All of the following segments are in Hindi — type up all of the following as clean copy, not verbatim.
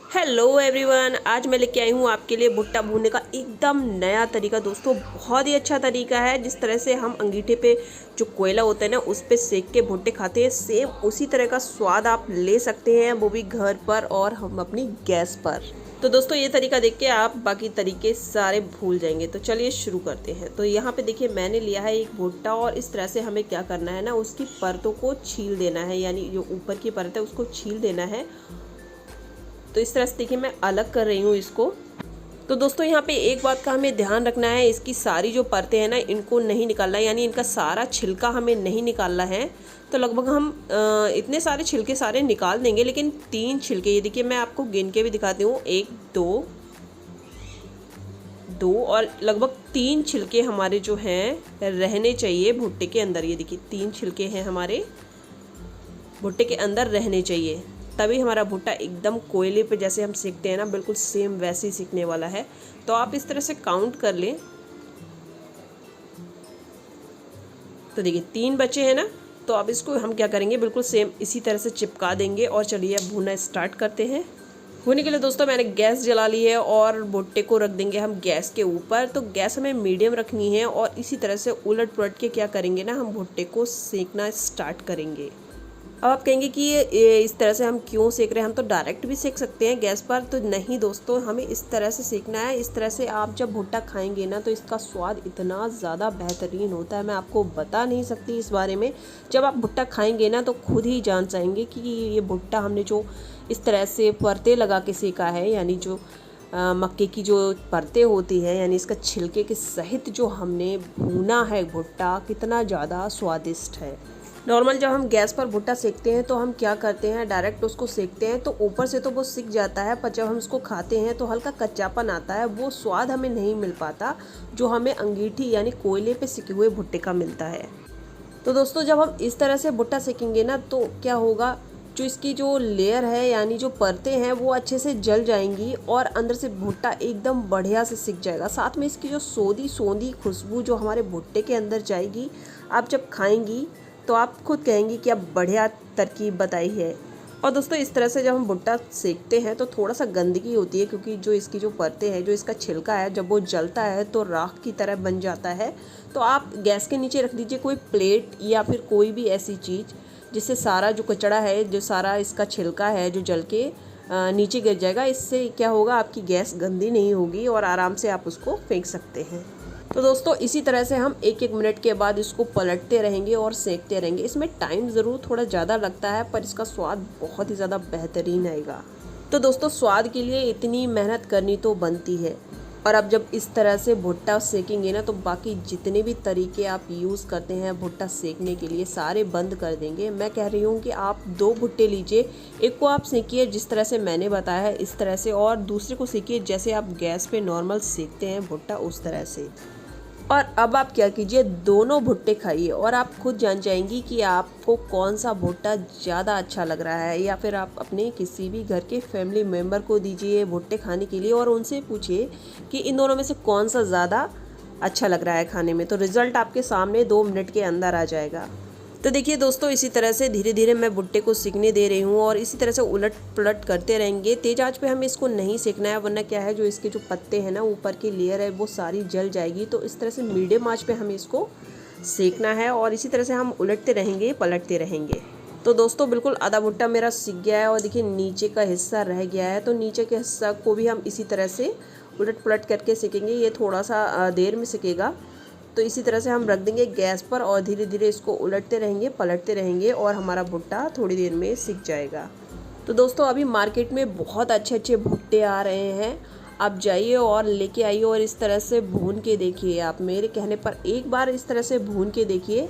हेलो एवरीवन, आज मैं लेके आई हूँ आपके लिए भुट्टा भूनने का एकदम नया तरीका। दोस्तों बहुत ही अच्छा तरीका है। जिस तरह से हम अंगीठे पे जो कोयला होता है ना, उस पे सेक के भुट्टे खाते हैं, सेम उसी तरह का स्वाद आप ले सकते हैं, वो भी घर पर और हम अपनी गैस पर। तो दोस्तों ये तरीका देख के आप बाकी तरीके सारे भूल जाएंगे। तो चलिए शुरू करते हैं। तो यहाँ पे देखिए मैंने लिया है एक भुट्टा और इस तरह से हमें क्या करना है ना, उसकी परतों को छील देना है, यानी जो ऊपर की परत है उसको छील देना है। तो इस तरह से देखिए मैं अलग कर रही हूँ इसको। तो दोस्तों यहाँ पे एक बात का हमें ध्यान रखना है, इसकी सारी जो परतें हैं ना इनको नहीं निकालना है, यानी इनका सारा छिलका हमें नहीं निकालना है। तो लगभग हम इतने सारे छिलके सारे निकाल देंगे, लेकिन 3 छिलके, ये देखिए मैं आपको गिन के भी दिखाती हूँ, 1 2 2 और लगभग 3 छिलके हमारे जो हैं रहने चाहिए भुट्टे के अंदर। ये देखिए 3 छिलके हैं हमारे भुट्टे के अंदर रहने चाहिए, तभी हमारा भुट्टा एकदम कोयले पे जैसे हम सेकते हैं ना, बिल्कुल सेम वैसे ही सीखने वाला है। तो आप इस तरह से काउंट कर लें। तो देखिए 3 बचे हैं ना, तो अब इसको हम क्या करेंगे, बिल्कुल सेम इसी तरह से चिपका देंगे। और चलिए अब भुना स्टार्ट करते हैं। भुनने के लिए दोस्तों मैंने गैस जला ली है और भुट्टे को रख देंगे हम गैस के ऊपर। तो गैस हमें मीडियम रखनी है और इसी तरह से उलट पुलट के क्या करेंगे ना, हम भुट्टे को सेकना स्टार्ट करेंगे। अब आप कहेंगे कि ये इस तरह से हम क्यों सेक रहे हैं, हम तो डायरेक्ट भी सेक सकते हैं गैस पर। तो नहीं दोस्तों, हमें इस तरह से सेकना है। इस तरह से आप जब भुट्टा खाएंगे ना, तो इसका स्वाद इतना ज़्यादा बेहतरीन होता है, मैं आपको बता नहीं सकती इस बारे में। जब आप भुट्टा खाएंगे ना, तो खुद ही जान जाएंगे कि ये भुट्टा हमने जो इस तरह से परतें लगा के सेका है, यानी जो मक्के की जो परतें होती हैं, यानी इसका छिलके के सहित जो हमने भूना है भुट्टा, कितना ज़्यादा स्वादिष्ट है। नॉर्मल जब हम गैस पर भुट्टा सेकते हैं तो हम क्या करते हैं, डायरेक्ट उसको सेकते हैं, तो ऊपर से तो वो सिक जाता है, पर जब हम उसको खाते हैं तो हल्का कच्चापन आता है, वो स्वाद हमें नहीं मिल पाता जो हमें अंगीठी यानी कोयले पे सिके हुए भुट्टे का मिलता है। तो दोस्तों जब हम इस तरह से भुट्टा सेकेंगे ना, तो क्या होगा, जो इसकी जो लेयर है यानी जो परतें हैं वो अच्छे से जल जाएंगी और अंदर से भुट्टा एकदम बढ़िया से सिक जाएगा। साथ में इसकी जो सोंधी सोंधी खुशबू जो हमारे भुट्टे के अंदर जाएगी, आप जब खाएंगी तो आप खुद कहेंगी कि अब बढ़िया तरकीब बताई है। और दोस्तों इस तरह से जब हम भुट्टा सेकते हैं तो थोड़ा सा गंदगी होती है, क्योंकि जो इसकी जो परतें हैं, जो इसका छिलका है, जब वो जलता है तो राख की तरह बन जाता है। तो आप गैस के नीचे रख दीजिए कोई प्लेट या फिर कोई भी ऐसी चीज़ जिससे सारा जो कचड़ा है, जो सारा इसका छिलका है, जो जल के नीचे गिर जाएगा। इससे क्या होगा, आपकी गैस गंदी नहीं होगी और आराम से आप उसको फेंक सकते हैं। तो दोस्तों इसी तरह से हम 1-1 मिनट के बाद इसको पलटते रहेंगे और सेकते रहेंगे। इसमें टाइम ज़रूर थोड़ा ज़्यादा लगता है, पर इसका स्वाद बहुत ही ज़्यादा बेहतरीन आएगा। तो दोस्तों स्वाद के लिए इतनी मेहनत करनी तो बनती है। और अब जब इस तरह से भुट्टा सेकेंगे ना, तो बाकी जितने भी तरीके आप यूज़ करते हैं भुट्टा सेकने के लिए, सारे बंद कर देंगे। मैं कह रही हूँ कि आप 2 भुट्टे लीजिए, एक को आप सेकिए जिस तरह से मैंने बताया है इस तरह से, और दूसरे को सेकिए जैसे आप गैस पे नॉर्मल सेकते हैं भुट्टा उस तरह से। और अब आप क्या कीजिए, दोनों भुट्टे खाइए और आप खुद जान जाएंगी कि आपको कौन सा भुट्टा ज़्यादा अच्छा लग रहा है। या फिर आप अपने किसी भी घर के फैमिली मेम्बर को दीजिए भुट्टे खाने के लिए और उनसे पूछिए कि इन दोनों में से कौन सा ज़्यादा अच्छा लग रहा है खाने में। तो रिज़ल्ट आपके सामने 2 मिनट के अंदर आ जाएगा। तो देखिए दोस्तों इसी तरह से धीरे धीरे मैं भुट्टे को सेकने दे रही हूँ और इसी तरह से उलट पुलट करते रहेंगे। तेज़ आंच पे हमें इसको नहीं सेकना है, वरना क्या है, जो इसके जो पत्ते हैं ना, ऊपर की लेयर है, वो सारी जल जाएगी। तो इस तरह से मीडियम आंच पे हमें इसको सेकना है और इसी तरह से हम उलटते रहेंगे, पलटते रहेंगे। तो दोस्तों बिल्कुल आधा भुट्टा मेरा सिक गया है और देखिए नीचे का हिस्सा रह गया है। तो नीचे के हिस्सा को भी हम इसी तरह से उलट पुलट करके सेकेंगे। ये थोड़ा सा देर में सिकेगा। तो इसी तरह से हम रख देंगे गैस पर और धीरे धीरे इसको उलटते रहेंगे, पलटते रहेंगे और हमारा भुट्टा थोड़ी देर में सिक जाएगा। तो दोस्तों अभी मार्केट में बहुत अच्छे अच्छे भुट्टे आ रहे हैं, आप जाइए और लेके आइए और इस तरह से भून के देखिए। आप मेरे कहने पर एक बार इस तरह से भून के देखिए,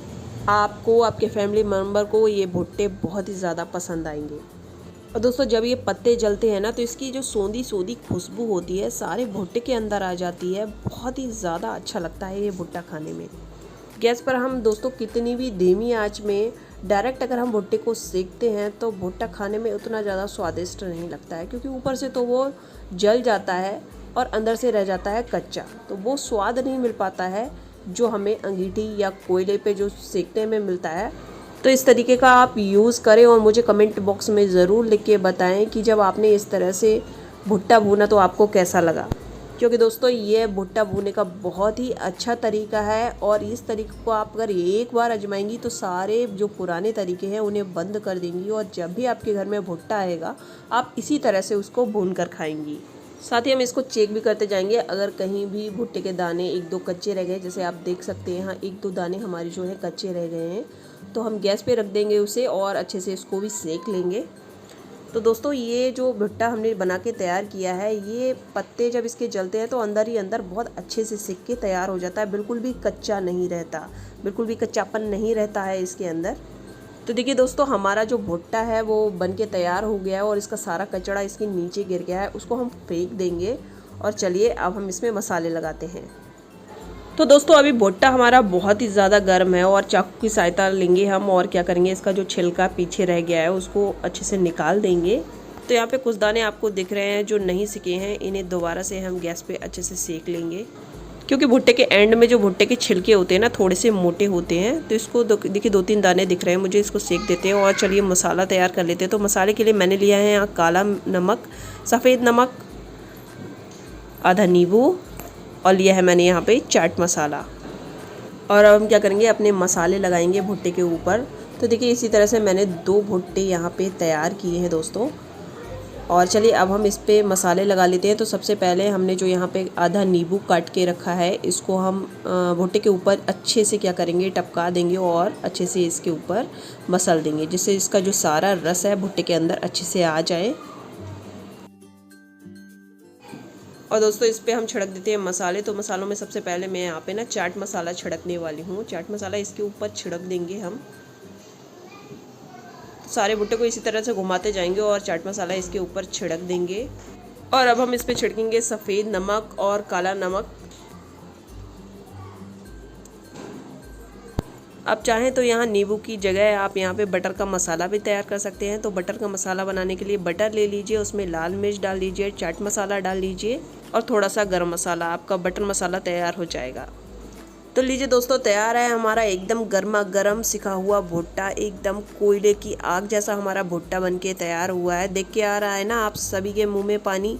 आपको, आपके फैमिली मेम्बर को ये भुट्टे बहुत ही ज़्यादा पसंद आएंगे। और दोस्तों जब ये पत्ते जलते हैं ना, तो इसकी जो सोंधी सोंधी खुशबू होती है सारे भुट्टे के अंदर आ जाती है। बहुत ही ज़्यादा अच्छा लगता है ये भुट्टा खाने में। गैस पर हम दोस्तों कितनी भी धीमी आंच में डायरेक्ट अगर हम भुट्टे को सेकते हैं तो भुट्टा खाने में उतना ज़्यादा स्वादिष्ट नहीं लगता है, क्योंकि ऊपर से तो वो जल जाता है और अंदर से रह जाता है कच्चा। तो वो स्वाद नहीं मिल पाता है जो हमें अंगीठी या कोयले पे जो सेकने में मिलता है। तो इस तरीके का आप यूज़ करें और मुझे कमेंट बॉक्स में ज़रूर लिख के बताएं कि जब आपने इस तरह से भुट्टा भूना तो आपको कैसा लगा, क्योंकि दोस्तों ये भुट्टा भूने का बहुत ही अच्छा तरीका है और इस तरीके को आप अगर एक बार आजमाएंगी तो सारे जो पुराने तरीके हैं उन्हें बंद कर देंगी और जब भी आपके घर में भुट्टा आएगा आप इसी तरह से उसको भून कर खाएंगी। साथ ही हम इसको चेक भी करते जाएंगे, अगर कहीं भी भुट्टे के दाने एक दो कच्चे रह गए, जैसे आप देख सकते हैं यहाँ एक दो दाने हमारे जो है कच्चे रह गए हैं, तो हम गैस पे रख देंगे उसे और अच्छे से इसको भी सेक लेंगे। तो दोस्तों ये जो भुट्टा हमने बना के तैयार किया है, ये पत्ते जब इसके जलते हैं तो अंदर ही अंदर बहुत अच्छे से सिक के तैयार हो जाता है, बिल्कुल भी कच्चा नहीं रहता, बिल्कुल भी कच्चापन नहीं रहता है इसके अंदर। तो देखिए दोस्तों हमारा जो भुट्टा है वो बन के तैयार हो गया है और इसका सारा कचड़ा इसके नीचे गिर गया है, उसको हम फेंक देंगे। और चलिए अब हम इसमें मसाले लगाते हैं। तो दोस्तों अभी भुट्टा हमारा बहुत ही ज़्यादा गर्म है और चाकू की सहायता लेंगे हम और क्या करेंगे, इसका जो छिलका पीछे रह गया है उसको अच्छे से निकाल देंगे। तो यहाँ पे कुछ दाने आपको दिख रहे हैं जो नहीं सिके हैं, इन्हें दोबारा से हम गैस पे अच्छे से सेक लेंगे, क्योंकि भुट्टे के एंड में जो भुट्टे के छिलके होते हैं ना थोड़े से मोटे होते हैं। तो इसको देखिए 2-3 दाने दिख रहे हैं मुझे, इसको सेक देते हैं और चलिए मसाला तैयार कर लेते हैं। तो मसाले के लिए मैंने लिया है यहाँ काला नमक, सफ़ेद नमक, आधा नींबू और लिया है मैंने यहाँ पे चाट मसाला। और अब हम क्या करेंगे, अपने मसाले लगाएंगे भुट्टे के ऊपर। तो देखिए इसी तरह से मैंने 2 भुट्टे यहाँ पे तैयार किए हैं दोस्तों। और चलिए अब हम इस पे मसाले लगा लेते हैं। तो सबसे पहले हमने जो यहाँ पे आधा नींबू काट के रखा है, इसको हम भुट्टे के ऊपर अच्छे से क्या करेंगे, टपका देंगे और अच्छे से इसके ऊपर मसल देंगे, जिससे इसका जो सारा रस है भुट्टे के अंदर अच्छे से आ जाए। और दोस्तों इस पे हम छिड़क देते हैं मसाले। तो मसालों में सबसे पहले मैं यहाँ पे ना चाट मसाला छिड़कने वाली हूँ। चाट मसाला इसके ऊपर छिड़क देंगे हम। तो सारे भुट्टे को इसी तरह से घुमाते जाएंगे और चाट मसाला इसके ऊपर छिड़क देंगे। और अब हम इस पे छिड़केंगे सफ़ेद नमक और काला नमक। आप चाहें तो यहाँ नींबू की जगह आप यहाँ पे बटर का मसाला भी तैयार कर सकते हैं। तो बटर का मसाला बनाने के लिए बटर ले लीजिए, उसमें लाल मिर्च डाल लीजिए, चाट मसाला डाल लीजिए और थोड़ा सा गरम मसाला, आपका बटर मसाला तैयार हो जाएगा। तो लीजिए दोस्तों तैयार है हमारा एकदम गर्मा गर्म सिका हुआ भुट्टा, एकदम कोयले की आग जैसा हमारा भुट्टा बनके तैयार हुआ है। देख के आ रहा है ना आप सभी के मुँह में पानी,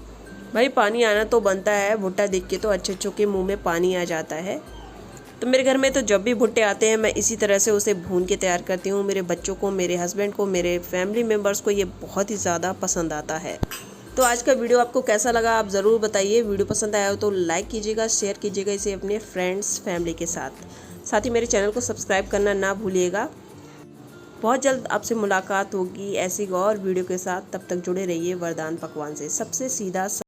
भाई पानी आना तो बनता है, भुट्टा देख के तो अच्छे के मुँह में पानी आ जाता है। तो मेरे घर में तो जब भी भुट्टे आते हैं मैं इसी तरह से उसे भून के तैयार करती हूँ। मेरे बच्चों को, मेरे हस्बैंड को, मेरे फैमिली मेम्बर्स को ये बहुत ही ज़्यादा पसंद आता है। तो आज का वीडियो आपको कैसा लगा आप ज़रूर बताइए। वीडियो पसंद आया हो तो लाइक कीजिएगा, शेयर कीजिएगा इसे अपने फ्रेंड्स फैमिली के साथ ही मेरे चैनल को सब्सक्राइब करना ना भूलिएगा। बहुत जल्द आपसे मुलाकात होगी ऐसी और वीडियो के साथ, तब तक जुड़े रहिए वरदान पकवान से, सबसे सीधा